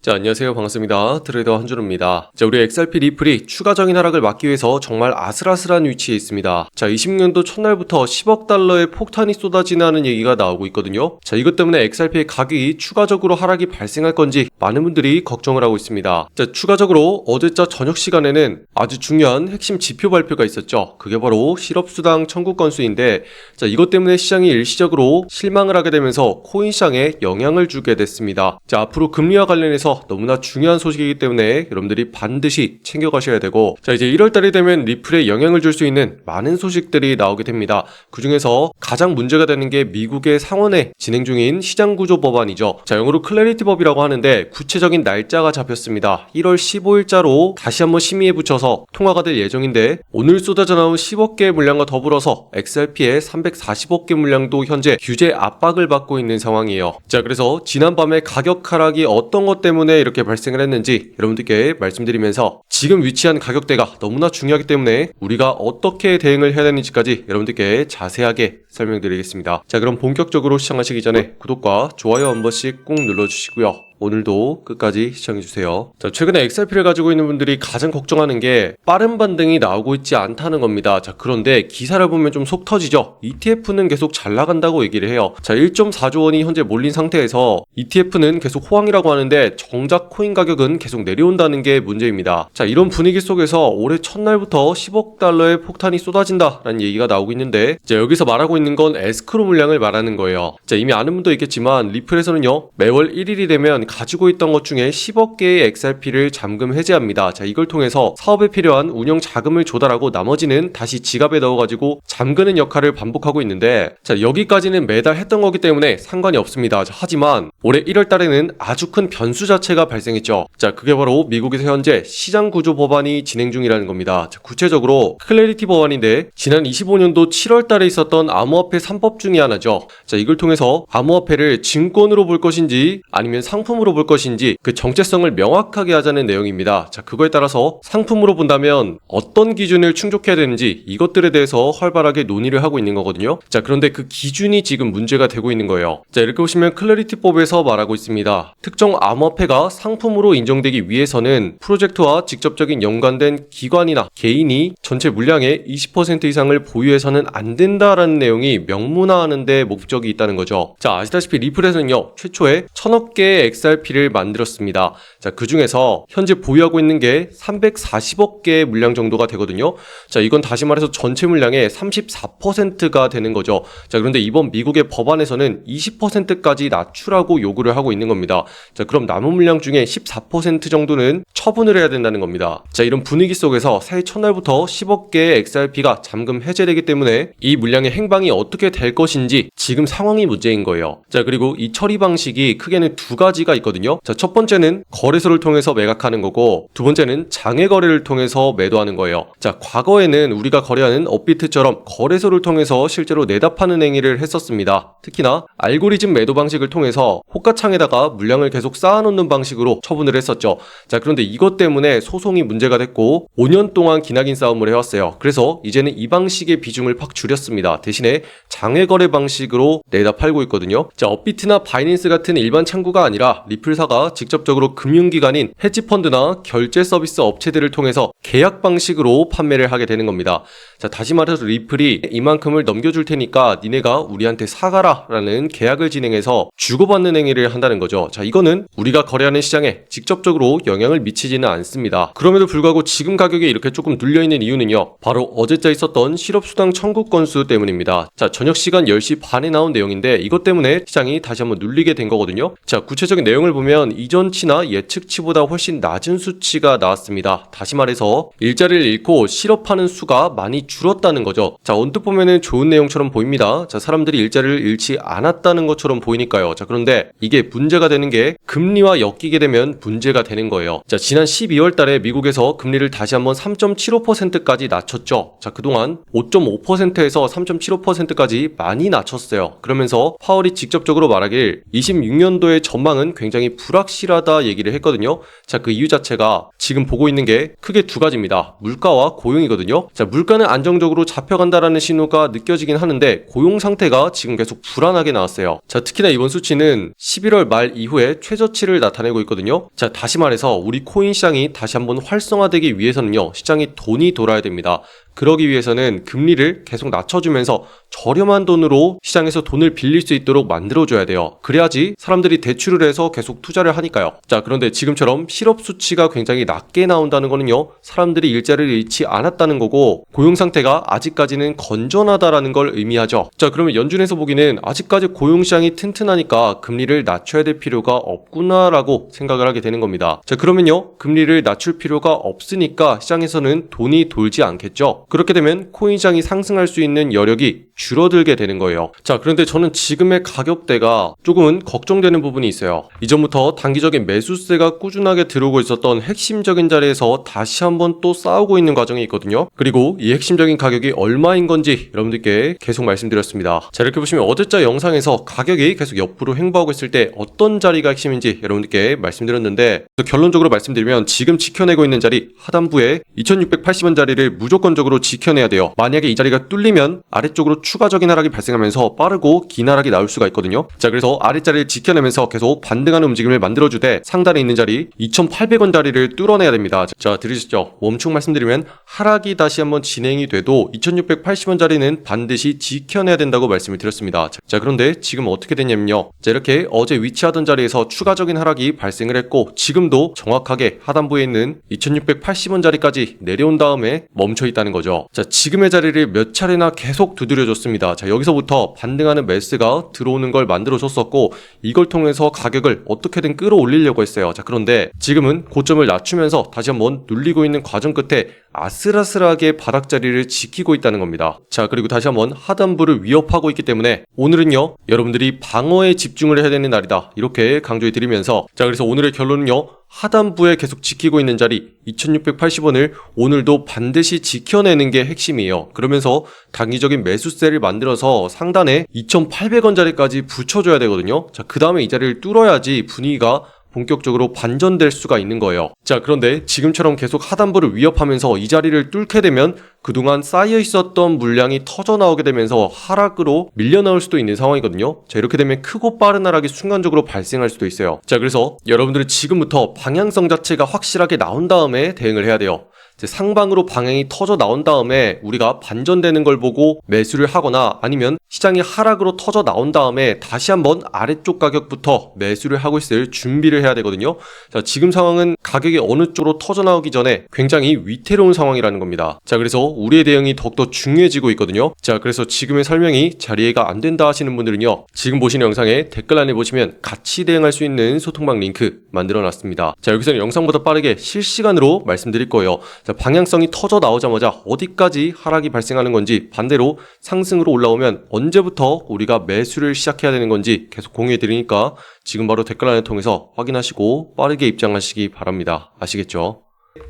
자, 안녕하세요. 반갑습니다. 트레이더 한준호입니다. 자, 우리 XRP 리플이 추가적인 하락을 막기 위해서 정말 아슬아슬한 위치에 있습니다. 자, 20년도 첫날부터 10억 달러의 폭탄이 쏟아지는 얘기가 나오고 있거든요. 자, 이것 때문에 XRP의 가격이 추가적으로 하락이 발생할 건지 많은 분들이 걱정을 하고 있습니다. 자, 추가적으로 어제자 저녁 시간에는 아주 중요한 핵심 지표 발표가 있었죠. 그게 바로 실업수당 청구 건수인데, 자, 이것 때문에 시장이 일시적으로 실망을 하게 되면서 코인 시장에 영향을 주게 됐습니다. 자, 앞으로 금리와 관련해서 너무나 중요한 소식이기 때문에 여러분들이 반드시 챙겨가셔야 되고, 자, 이제 1월달이 되면 리플에 영향을 줄 수 있는 많은 소식들이 나오게 됩니다. 그 중에서 가장 문제가 되는 게 미국의 상원에 진행 중인 시장구조 법안이죠. 자, 영어로 클래리티 법이라고 하는데 구체적인 날짜가 잡혔습니다. 1월 15일자로 다시 한번 심의에 붙여서 통과가 될 예정인데, 오늘 쏟아져 나온 10억 개의 물량과 더불어서 XRP의 340억 개 물량도 현재 규제 압박을 받고 있는 상황이에요. 자, 그래서 지난밤에 가격 하락이 어떤 것 때문에 이렇게 발생을 했는지 여러분들께 말씀드리면서, 지금 위치한 가격대가 너무나 중요하기 때문에 우리가 어떻게 대응을 해야 되는지까지 여러분들께 자세하게 설명드리겠습니다. 자, 그럼 본격적으로 시청하시기 전에 구독과 좋아요 한 번씩 꼭 눌러주시고요. 오늘도 끝까지 시청해주세요. 자, 최근에 XRP를 가지고 있는 분들이 가장 걱정하는 게 빠른 반등이 나오고 있지 않다는 겁니다. 자, 그런데 기사를 보면 좀 속 터지죠. ETF는 계속 잘 나간다고 얘기를 해요. 자, 1.4조 원이 현재 몰린 상태에서 ETF는 계속 호황이라고 하는데 정작 코인 가격은 계속 내려온다는 게 문제입니다. 자, 이런 분위기 속에서 올해 첫날부터 10억 달러의 폭탄이 쏟아진다라는 얘기가 나오고 있는데, 자, 여기서 말하고 있는 건 에스크로 물량을 말하는 거예요. 자, 이미 아는 분도 있겠지만 리플에서는요, 매월 1일이 되면 가지고 있던 것 중에 10억 개의 XRP를 잠금 해제합니다. 자, 이걸 통해서 사업에 필요한 운영 자금을 조달하고 나머지는 다시 지갑에 넣어가지고 잠그는 역할을 반복하고 있는데, 자, 여기까지는 매달 했던 거기 때문에 상관이 없습니다. 자, 하지만 올해 1월 달에는 아주 큰 변수 자체가 발생했죠. 자, 그게 바로 미국에서 현재 시장 구조 법안이 진행 중이라는 겁니다. 자, 구체적으로 클래리티 법안인데, 지난 25년도 7월 달에 있었던 암호화폐 3법 중에 하나죠. 자, 이걸 통해서 암호화폐를 증권으로 볼 것인지 아니면 상품으로 볼 것인지 그 정체성을 명확하게 하자는 내용입니다. 자, 그거에 따라서 상품으로 본다면 어떤 기준을 충족해야 되는지 이것들에 대해서 활발하게 논의를 하고 있는 거거든요. 자, 그런데 그 기준이 지금 문제가 되고 있는 거예요. 자, 이렇게 보시면 클래리티법에서 말하고 있습니다. 특정 암호화폐가 상품으로 인정되기 위해서는 프로젝트와 직접적인 연관된 기관이나 개인이 전체 물량의 20% 이상을 보유해서는 안 된다라는 내용이 명문화하는 데 목적이 있다는 거죠. 자, 아시다시피 리플에서는요, 최초에 1000억 개의 XRP를 만들었습니다. 자, 그 중에서 현재 보유하고 있는 게 340억 개의 물량 정도가 되거든요. 자, 이건 다시 말해서 전체 물량의 34%가 되는 거죠. 자, 그런데 이번 미국의 법안에서는 20%까지 낮추라고 요구를 하고 있는 겁니다. 자, 그럼 남은 물량 중에 14% 정도는 처분을 해야 된다는 겁니다. 자, 이런 분위기 속에서 새해 첫날부터 10억 개의 XRP가 잠금 해제되기 때문에 이 물량의 행방이 어떻게 될 것인지 지금 상황이 문제인 거예요. 자, 그리고 이 처리 방식이 크게는 두 가지가 있거든요. 자, 첫 번째는 거래소를 통해서 매각하는 거고, 두 번째는 장외 거래를 통해서 매도하는 거예요. 자, 과거에는 우리가 거래하는 업비트처럼 거래소를 통해서 실제로 내다 파는 행위를 했었습니다. 특히나 알고리즘 매도 방식을 통해서 호가창에다가 물량을 계속 쌓아놓는 방식으로 처분을 했었죠. 자, 그런데 이것 때문에 소송이 문제가 됐고 5년 동안 기나긴 싸움을 해왔어요. 그래서 이제는 이 방식의 비중을 팍 줄였습니다. 대신에 장외 거래 방식으로 내다 팔고 있거든요. 자, 업비트나 바이낸스 같은 일반 창구가 아니라 리플사가 직접적으로 금융기관인 헤지펀드나 결제 서비스 업체들을 통해서 계약 방식으로 판매를 하게 되는 겁니다. 자, 다시 말해서 리플이 이만큼을 넘겨줄 테니까 니네가 우리한테 사가라 라는 계약을 진행해서 주고받는 행위를 한다는 거죠. 자, 이거는 우리가 거래하는 시장에 직접적으로 영향을 미치지는 않습니다. 그럼에도 불구하고 지금 가격이 이렇게 조금 눌려있는 이유는요, 바로 어제자 있었던 실업수당 청구 건수 때문입니다. 자, 저녁 시간 10시 반에 나온 내용인데 이것 때문에 시장이 다시 한번 눌리게 된 거거든요. 자, 구체적인 내용을 보면 이전치나 예측치보다 훨씬 낮은 수치가 나왔습니다. 다시 말해서 일자리를 잃고 실업하는 수가 많이 줄었다는 거죠. 자, 언뜻 보면은 좋은 내용처럼 보입니다. 자, 사람들이 일자리를 잃지 않았다는 것처럼 보이니까요. 자, 그런데 이게 문제가 되는 게 금리와 엮이게 되면 문제가 되는 거예요. 자, 지난 12월 달에 미국에서 금리를 다시 한번 3.75%까지 낮췄죠. 자, 그동안 5.5%에서 3.75%까지 많이 낮췄어요. 그러면서 파월이 직접적으로 말하길 26년도의 전망은 굉장히 불확실하다 얘기를 했거든요. 자, 그 이유 자체가 지금 보고 있는 게 크게 두 가지입니다. 물가와 고용이거든요. 자, 물가는 안정적으로 잡혀간다라는 신호가 느껴지긴 하는데 고용 상태가 지금 계속 불안하게 나왔어요. 자, 특히나 이번 수치는 11월 말 이후에 최저치를 나타내고 있거든요. 자, 다시 말해서 우리 코인 시장이 다시 한번 활성화되기 위해서는요, 시장에 돈이 돌아야 됩니다. 그러기 위해서는 금리를 계속 낮춰주면서 저렴한 돈으로 시장에서 돈을 빌릴 수 있도록 만들어줘야 돼요. 그래야지 사람들이 대출을 해서 계속 투자를 하니까요. 자, 그런데 지금처럼 실업 수치가 굉장히 낮게 나온다는 거는요, 사람들이 일자리를 잃지 않았다는 거고 고용 상태가 아직까지는 건전하다라는 걸 의미하죠. 자, 그러면 연준에서 보기는 아직까지 고용 시장이 튼튼하니까 금리를 낮춰야 될 필요가 없구나라고 생각을 하게 되는 겁니다. 자, 그러면요, 금리를 낮출 필요가 없으니까 시장에서는 돈이 돌지 않겠죠. 그렇게 되면 코인 시장이 상승할 수 있는 여력이 줄어들게 되는 거예요. 자, 그런데 저는 지금의 가격대가 조금은 걱정되는 부분이 있어요. 이전부터 단기적인 매수세가 꾸준하게 들어오고 있었던 핵심적인 자리에서 다시 한번 또 싸우고 있는 과정이 있거든요. 그리고 이 핵심적인 가격이 얼마인 건지 여러분들께 계속 말씀드렸습니다. 자, 이렇게 보시면 어제자 영상에서 가격이 계속 옆으로 횡보하고 있을 때 어떤 자리가 핵심인지 여러분들께 말씀드렸는데, 결론적으로 말씀드리면 지금 지켜내고 있는 자리 하단부에 2680원 자리를 무조건적으로 지켜내야 돼요. 만약에 이 자리가 뚫리면 아래쪽으로 추가적인 하락이 발생하면서 빠르고 긴 하락이 나올 수가 있거든요. 자, 그래서 아래자리를 지켜내면서 계속 반등하는 움직임을 만들어주되 상단에 있는 자리 2800원 자리를 뚫어내야 됩니다. 자, 들으셨죠? 멈춤 말씀드리면 하락이 다시 한번 진행이 돼도 2680원 자리는 반드시 지켜내야 된다고 말씀을 드렸습니다. 자, 그런데 지금 어떻게 됐냐면요, 자, 이렇게 어제 위치하던 자리에서 추가적인 하락이 발생을 했고 지금도 정확하게 하단부에 있는 2680원 자리까지 내려온 다음에 멈춰 있다는 거죠. 자, 지금의 자리를 몇 차례나 계속 두드려줬습니다. 자, 여기서부터 반등하는 매수가 들어오는 걸 만들어줬었고 이걸 통해서 가격을 어떻게든 끌어올리려고 했어요. 자, 그런데 지금은 고점을 낮추면서 다시 한번 눌리고 있는 과정 끝에 아슬아슬하게 바닥 자리를 지키고 있다는 겁니다. 자, 그리고 다시 한번 하단부를 위협하고 있기 때문에 오늘은요, 여러분들이 방어에 집중을 해야 되는 날이다, 이렇게 강조해 드리면서, 자, 그래서 오늘의 결론은요, 하단부에 계속 지키고 있는 자리 2680원을 오늘도 반드시 지켜내는 게 핵심이에요. 그러면서 단기적인 매수세를 만들어서 상단에 2800원 자리까지 붙여줘야 되거든요. 자, 그 다음에 이 자리를 뚫어야지 분위기가 본격적으로 반전될 수가 있는 거예요. 자, 그런데 지금처럼 계속 하단부를 위협하면서 이 자리를 뚫게 되면 그동안 쌓여 있었던 물량이 터져 나오게 되면서 하락으로 밀려 나올 수도 있는 상황이거든요. 자, 이렇게 되면 크고 빠른 하락이 순간적으로 발생할 수도 있어요. 자, 그래서 여러분들은 지금부터 방향성 자체가 확실하게 나온 다음에 대응을 해야 돼요. 상방으로 방향이 터져 나온 다음에 우리가 반전되는 걸 보고 매수를 하거나 아니면 시장이 하락으로 터져 나온 다음에 다시 한번 아래쪽 가격부터 매수를 하고 있을 준비를 해야 되거든요. 자, 지금 상황은 가격이 어느 쪽으로 터져 나오기 전에 굉장히 위태로운 상황이라는 겁니다. 자, 그래서 우리의 대응이 더욱더 중요해지고 있거든요. 자, 그래서 지금의 설명이 잘 이해가 안 된다 하시는 분들은요, 지금 보시는 영상에 댓글란에 보시면 같이 대응할 수 있는 소통방 링크 만들어 놨습니다. 자, 여기서는 영상보다 빠르게 실시간으로 말씀드릴 거예요. 자, 방향성이 터져 나오자마자 어디까지 하락이 발생하는 건지, 반대로 상승으로 올라오면 언제부터 우리가 매수를 시작해야 되는 건지 계속 공유해 드리니까 지금 바로 댓글란을 통해서 확인하시고 빠르게 입장하시기 바랍니다. 아시겠죠?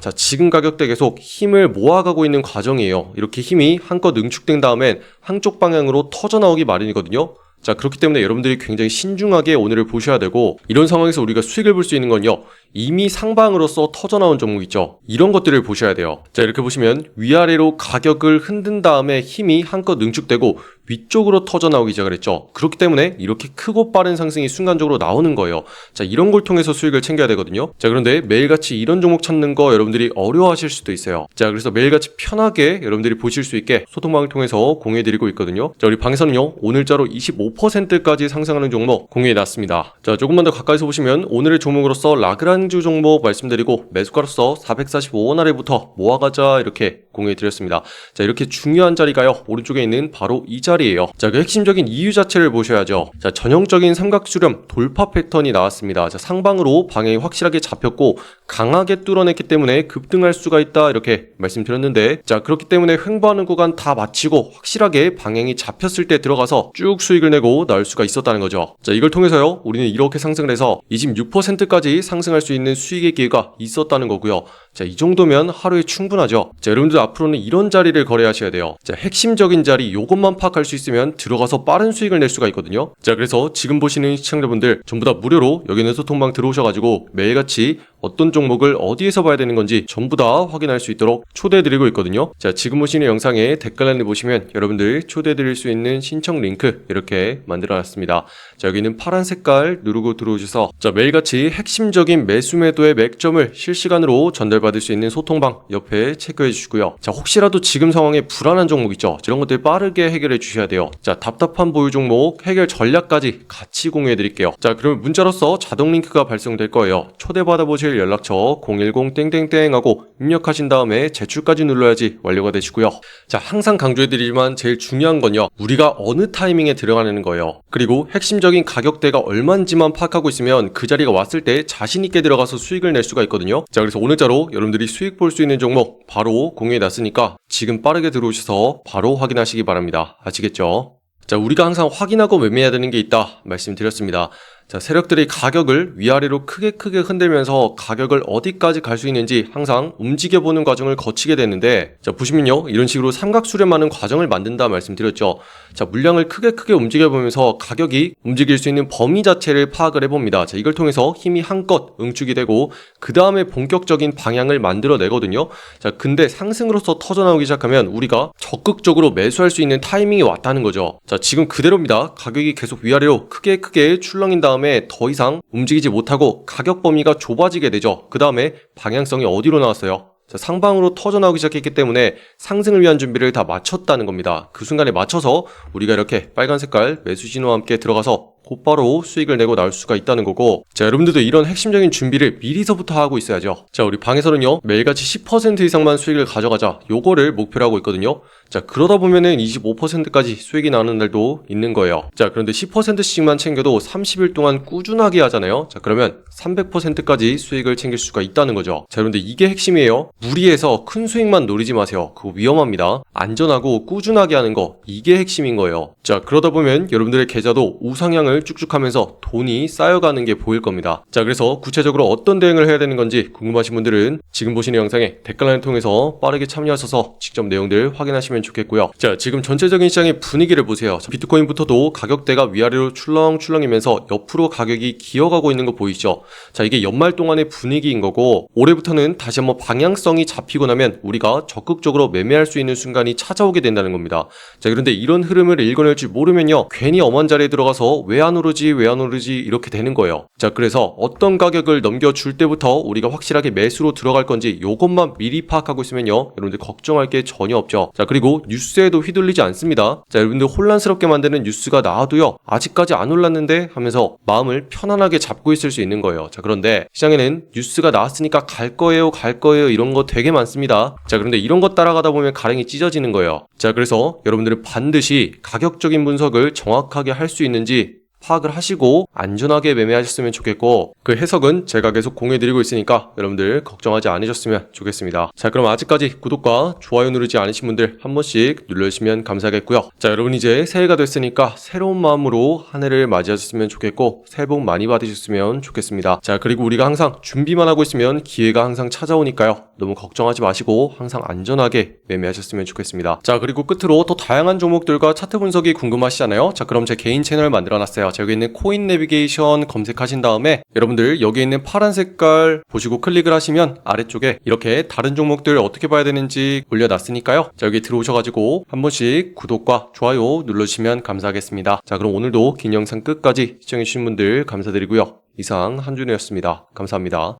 자, 지금 가격대 계속 힘을 모아가고 있는 과정이에요. 이렇게 힘이 한껏 응축된 다음엔 한쪽 방향으로 터져 나오기 마련이거든요. 자, 그렇기 때문에 여러분들이 굉장히 신중하게 오늘을 보셔야 되고, 이런 상황에서 우리가 수익을 볼 수 있는 건요, 이미 상방으로서 터져나온 종목 있죠. 이런 것들을 보셔야 돼요. 자, 이렇게 보시면 위아래로 가격을 흔든 다음에 힘이 한껏 응축되고 위쪽으로 터져나오기 시작을 했죠. 그렇기 때문에 이렇게 크고 빠른 상승이 순간적으로 나오는 거예요. 자, 이런 걸 통해서 수익을 챙겨야 되거든요. 자, 그런데 매일같이 이런 종목 찾는 거 여러분들이 어려워하실 수도 있어요. 자, 그래서 매일같이 편하게 여러분들이 보실 수 있게 소통방을 통해서 공유해드리고 있거든요. 자, 우리 방에서는요, 오늘자로 25%까지 상승하는 종목 공유해놨습니다. 자, 조금만 더 가까이서 보시면 오늘의 종목으로서 라그란주 종목 말씀드리고 매수가로서 445원 아래부터 모아가자 이렇게 공유해드렸습니다. 자, 이렇게 중요한 자리가요, 오른쪽에 있는 바로 이 자리예요. 자, 그 핵심적인 이유 자체를 보셔야죠. 자, 전형적인 삼각수렴 돌파 패턴이 나왔습니다. 자, 상방으로 방향이 확실하게 잡혔고 강하게 뚫어냈기 때문에 급등할 수가 있다 이렇게 말씀드렸는데, 자, 그렇기 때문에 횡보하는 구간 다 마치고 확실하게 방향이 잡혔을 때 들어가서 쭉 수익을 내고 나올 수가 있었다는 거죠. 자, 이걸 통해서요, 우리는 이렇게 상승을 해서 26%까지 상승할 수 있는 수익의 기회가 있었다는 거고요. 자, 이 정도면 하루에 충분하죠. 자, 여러분들 앞으로는 이런 자리를 거래하셔야 돼요. 자, 핵심적인 자리 요것만 파악할 수 있으면 들어가서 빠른 수익을 낼 수가 있거든요. 자, 그래서 지금 보시는 시청자분들 전부 다 무료로 여기 있는 소통방 들어오셔가지고 매일같이 어떤 종목을 어디에서 봐야 되는 건지 전부 다 확인할 수 있도록 초대해드리고 있거든요. 자, 지금 보시는 영상에 댓글란에 보시면 여러분들 초대해드릴 수 있는 신청 링크 이렇게 만들어놨습니다. 자, 여기는 파란 색깔 누르고 들어오셔서 자, 매일같이 핵심적인 매수 매도의 맥점을 실시간으로 전달받을 수 있는 소통방 옆에 체크해 주시고요. 자, 혹시라도 지금 상황에 불안한 종목 있죠? 이런 것들 빠르게 해결해 주셔야 돼요. 자, 답답한 보유 종목 해결 전략까지 같이 공유해 드릴게요. 자, 그러면 문자로서 자동 링크가 발송될 거예요. 초대받아 보실 연락처 010 하고 입력하신 다음에 제출까지 눌러야지 완료가 되시고요. 자, 항상 강조해드리지만 제일 중요한 건요, 우리가 어느 타이밍에 들어가는 거예요. 그리고 핵심적인 가격대가 얼마인지만 파악하고 있으면 그 자리가 왔을 때 자신있게 들어가서 수익을 낼 수가 있거든요. 자, 그래서 오늘자로 여러분들이 수익 볼 수 있는 종목 바로 공유해 놨으니까 지금 빠르게 들어오셔서 바로 확인하시기 바랍니다. 아시겠죠? 자, 우리가 항상 확인하고 매매해야 되는 게 있다 말씀드렸습니다. 자, 세력들이 가격을 위아래로 크게 흔들면서 가격을 어디까지 갈 수 있는지 항상 움직여보는 과정을 거치게 되는데, 자, 보시면요, 이런 식으로 삼각 수렴하는 과정을 만든다 말씀드렸죠. 자, 물량을 크게 움직여보면서 가격이 움직일 수 있는 범위 자체를 파악을 해봅니다. 자, 이걸 통해서 힘이 한껏 응축이 되고 그 다음에 본격적인 방향을 만들어내거든요. 자, 근데 상승으로서 터져나오기 시작하면 우리가 적극적으로 매수할 수 있는 타이밍이 왔다는 거죠. 자, 지금 그대로입니다. 가격이 계속 위아래로 크게 출렁인 다음에 더 이상 움직이지 못하고 가격 범위가 좁아지게 되죠. 그 다음에 방향성이 어디로 나왔어요? 자, 상방으로 터져나오기 시작했기 때문에 상승을 위한 준비를 다 마쳤다는 겁니다. 그 순간에 맞춰서 우리가 이렇게 빨간 색깔 매수 신호와 함께 들어가서 곧바로 수익을 내고 나올 수가 있다는 거고, 자, 여러분들도 이런 핵심적인 준비를 미리서부터 하고 있어야죠. 자, 우리 방에서는요, 매일같이 10% 이상만 수익을 가져가자 요거를 목표로 하고 있거든요. 자, 그러다 보면은 25%까지 수익이 나는 날도 있는 거예요. 자, 그런데 10%씩만 챙겨도 30일 동안 꾸준하게 하잖아요. 자, 그러면 300%까지 수익을 챙길 수가 있다는 거죠. 자, 그런데 이게 핵심이에요. 무리해서 큰 수익만 노리지 마세요. 그거 위험합니다. 안전하고 꾸준하게 하는 거, 이게 핵심인 거예요. 자, 그러다 보면 여러분들의 계좌도 우상향을 쭉쭉 하면서 돈이 쌓여가는 게 보일 겁니다. 자, 그래서 구체적으로 어떤 대응을 해야 되는 건지 궁금하신 분들은 지금 보시는 영상에 댓글란을 통해서 빠르게 참여하셔서 직접 내용들 확인하시면 좋겠고요. 자, 지금 전체적인 시장의 분위기를 보세요. 비트코인부터도 가격대가 위아래로 출렁출렁이면서 옆으로 가격이 기어가고 있는 거 보이시죠? 자, 이게 연말 동안의 분위기인 거고, 올해부터는 다시 한번 방향성이 잡히고 나면 우리가 적극적으로 매매할 수 있는 순간이 찾아오게 된다는 겁니다. 자, 그런데 이런 흐름을 읽어낼 줄 모르면요, 괜히 엄한 자리에 들어가서 왜 안 오르지 이렇게 되는 거예요. 자, 그래서 어떤 가격을 넘겨줄 때부터 우리가 확실하게 매수로 들어갈 건지 요것만 미리 파악하고 있으면요, 여러분들 걱정할 게 전혀 없죠. 자, 그리고 뉴스에도 휘둘리지 않습니다. 자, 여러분들 혼란스럽게 만드는 뉴스가 나와도요, 아직까지 안 올랐는데 하면서 마음을 편안하게 잡고 있을 수 있는 거예요. 자, 그런데 시장에는 뉴스가 나왔으니까 갈 거예요 이런 거 되게 많습니다. 자, 그런데 이런 거 따라가다 보면 가랭이 찢어지는 거예요. 자, 그래서 여러분들은 반드시 가격적인 분석을 정확하게 할 수 있는지 파악을 하시고 안전하게 매매하셨으면 좋겠고, 그 해석은 제가 계속 공유해드리고 있으니까 여러분들 걱정하지 않으셨으면 좋겠습니다. 자, 그럼 아직까지 구독과 좋아요 누르지 않으신 분들 한 번씩 눌러주시면 감사하겠고요. 자, 여러분 이제 새해가 됐으니까 새로운 마음으로 한 해를 맞이하셨으면 좋겠고 새해 복 많이 받으셨으면 좋겠습니다. 자, 그리고 우리가 항상 준비만 하고 있으면 기회가 항상 찾아오니까요, 너무 걱정하지 마시고 항상 안전하게 매매하셨으면 좋겠습니다. 자, 그리고 끝으로 더 다양한 종목들과 차트 분석이 궁금하시잖아요. 자, 그럼 제 개인 채널 만들어놨어요. 자, 여기 있는 코인 내비게이션 검색하신 다음에 여러분들 여기 있는 파란 색깔 보시고 클릭을 하시면 아래쪽에 이렇게 다른 종목들 어떻게 봐야 되는지 올려놨으니까요, 자, 여기 들어오셔가지고 한 번씩 구독과 좋아요 눌러주시면 감사하겠습니다. 자, 그럼 오늘도 긴 영상 끝까지 시청해주신 분들 감사드리고요. 이상 한준호였습니다. 감사합니다.